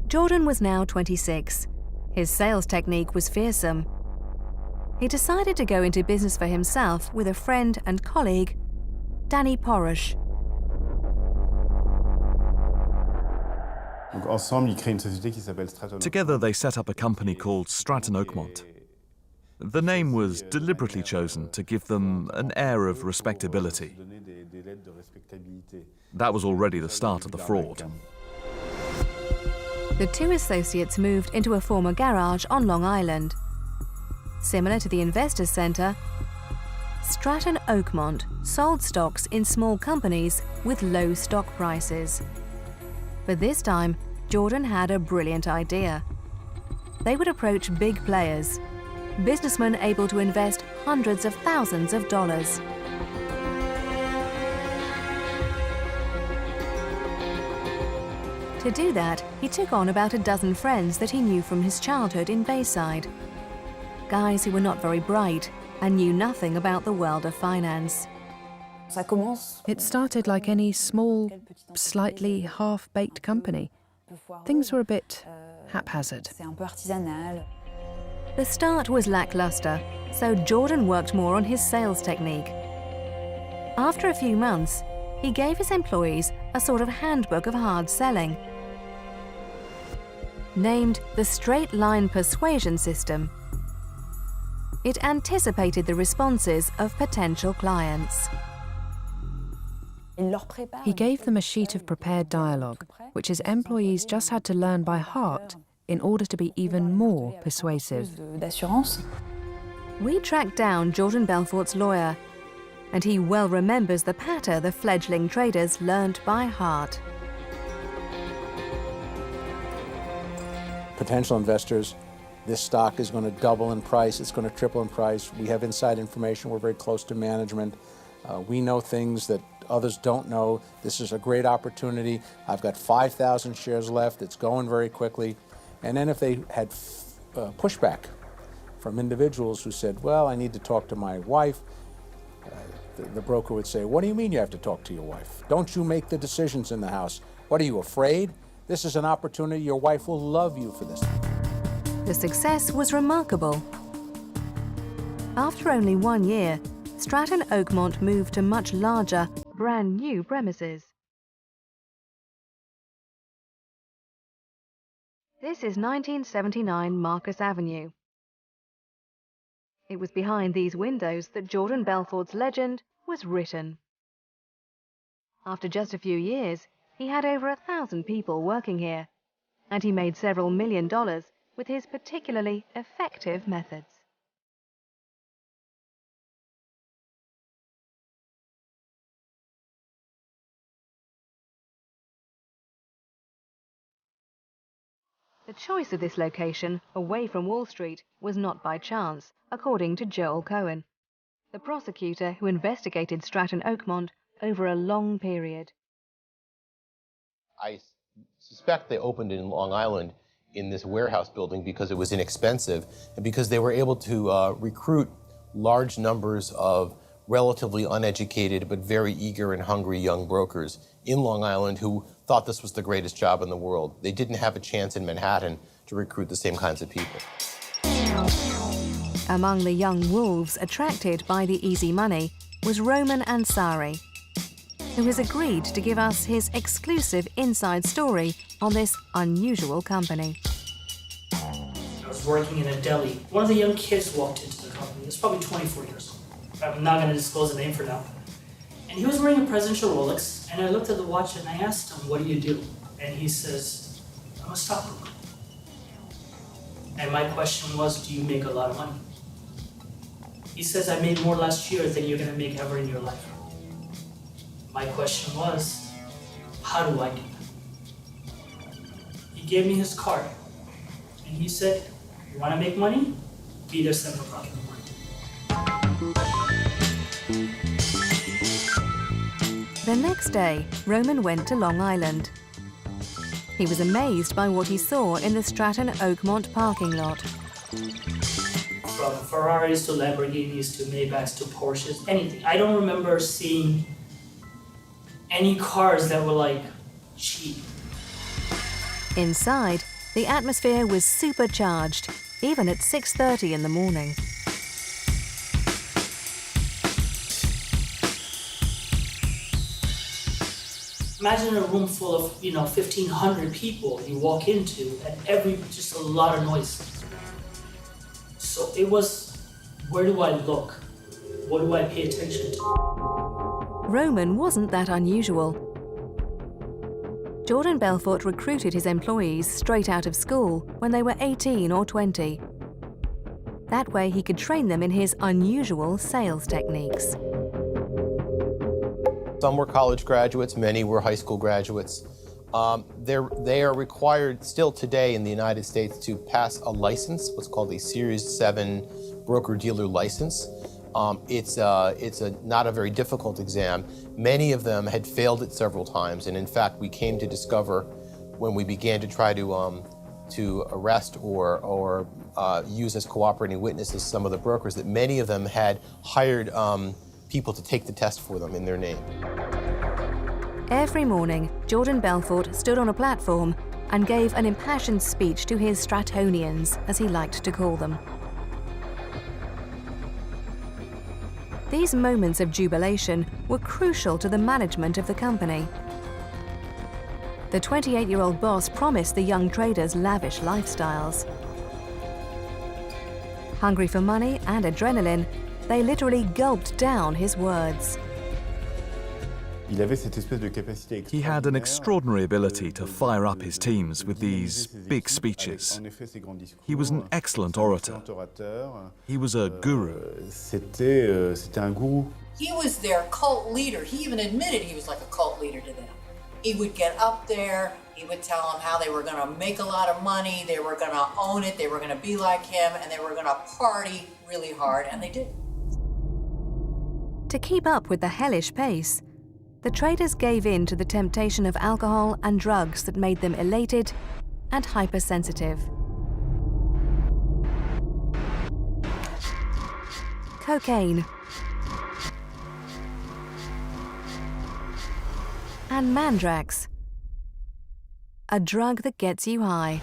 Jordan was now 26. His sales technique was fearsome. He decided to go into business for himself with a friend and colleague, Danny Porosh. Together they set up a company called Stratton Oakmont. The name was deliberately chosen to give them an air of respectability. That was already the start of the fraud. The two associates moved into a former garage on Long Island. Similar to the Investors Center, Stratton Oakmont sold stocks in small companies with low stock prices. But this time, Jordan had a brilliant idea. They would approach big players, businessmen able to invest hundreds of thousands of dollars. To do that, he took on about a dozen friends that he knew from his childhood in Bayside. Guys who were not very bright and knew nothing about the world of finance. It started like any small, slightly half-baked company. Things were a bit haphazard. The start was lackluster, so Jordan worked more on his sales technique. After a few months, he gave his employees a sort of handbook of hard selling, named the straight-line persuasion system. It anticipated the responses of potential clients. He gave them a sheet of prepared dialogue, which his employees just had to learn by heart in order to be even more persuasive. We tracked down Jordan Belfort's lawyer, and he well remembers the patter the fledgling traders learned by heart. Potential investors, this stock is going to double in price, it's going to triple in price. We have inside information, we're very close to management. We know things that others don't know. This is a great opportunity. I've got 5,000 shares left, it's going very quickly. And then if they had pushback from individuals who said, well, I need to talk to my wife, the broker would say, what do you mean you have to talk to your wife? Don't you make the decisions in the house? What are you, afraid? This is an opportunity. Your wife will love you for this. The success was remarkable. After only 1 year, Stratton Oakmont moved to much larger, brand new premises. This is 1979 Marcus Avenue. It was behind these windows that Jordan Belfort's legend was written. After just a few years, he had over 1,000 people working here, and he made several $1 million with his particularly effective methods. The choice of this location, away from Wall Street, was not by chance, according to Joel Cohen, the prosecutor who investigated Stratton Oakmont over a long period. I suspect they opened in Long Island in this warehouse building because it was inexpensive and because they were able to recruit large numbers of relatively uneducated but very eager and hungry young brokers in Long Island who thought this was the greatest job in the world. They didn't have a chance in Manhattan to recruit the same kinds of people. Among the young wolves attracted by the easy money was Roman Ansari, who has agreed to give us his exclusive inside story on this unusual company. I was working in a deli. One of the young kids walked into the company. He was probably 24 years old. I'm not going to disclose the name for now. And he was wearing a presidential Rolex, and I looked at the watch and I asked him, what do you do? And he says, I'm a stockbroker. And my question was, do you make a lot of money? He says, I made more last year than you're going to make ever in your life. My question was, how do I do that? He gave me his card, and he said, you want to make money? Be there 7 o'clock in the morning. The next day, Roman went to Long Island. He was amazed by what he saw in the Stratton Oakmont parking lot. From Ferraris to Lamborghinis to Maybachs to Porsches, anything. I don't remember seeing any cars that were like cheap. Inside, The atmosphere was supercharged, even at 6:30 in the morning. Imagine a room full of, 1,500 people you walk into, and just a lot of noise. So it was, where do I look? What do I pay attention to? Roman wasn't that unusual. Jordan Belfort recruited his employees straight out of school when they were 18 or 20. That way he could train them in his unusual sales techniques. Some were college graduates, many were high school graduates. They are required still today in the United States to pass a license, what's called a Series 7 broker-dealer license. It's not a very difficult exam. Many of them had failed it several times, and in fact, we came to discover when we began to try to arrest or use as cooperating witnesses some of the brokers that many of them had hired people to take the test for them in their name. Every morning, Jordan Belfort stood on a platform and gave an impassioned speech to his Strattonians, as he liked to call them. These moments of jubilation were crucial to the management of the company. The 28-year-old boss promised the young traders lavish lifestyles. Hungry for money and adrenaline, they literally gulped down his words. He had an extraordinary ability to fire up his teams with these big speeches. He was an excellent orator. He was a guru. He was their cult leader. He even admitted he was like a cult leader to them. He would get up there, he would tell them how they were going to make a lot of money, they were going to own it, they were going to be like him, and they were going to party really hard, and they did. To keep up with the hellish pace, the traders gave in to the temptation of alcohol and drugs that made them elated and hypersensitive. Cocaine and Mandrax, a drug that gets you high.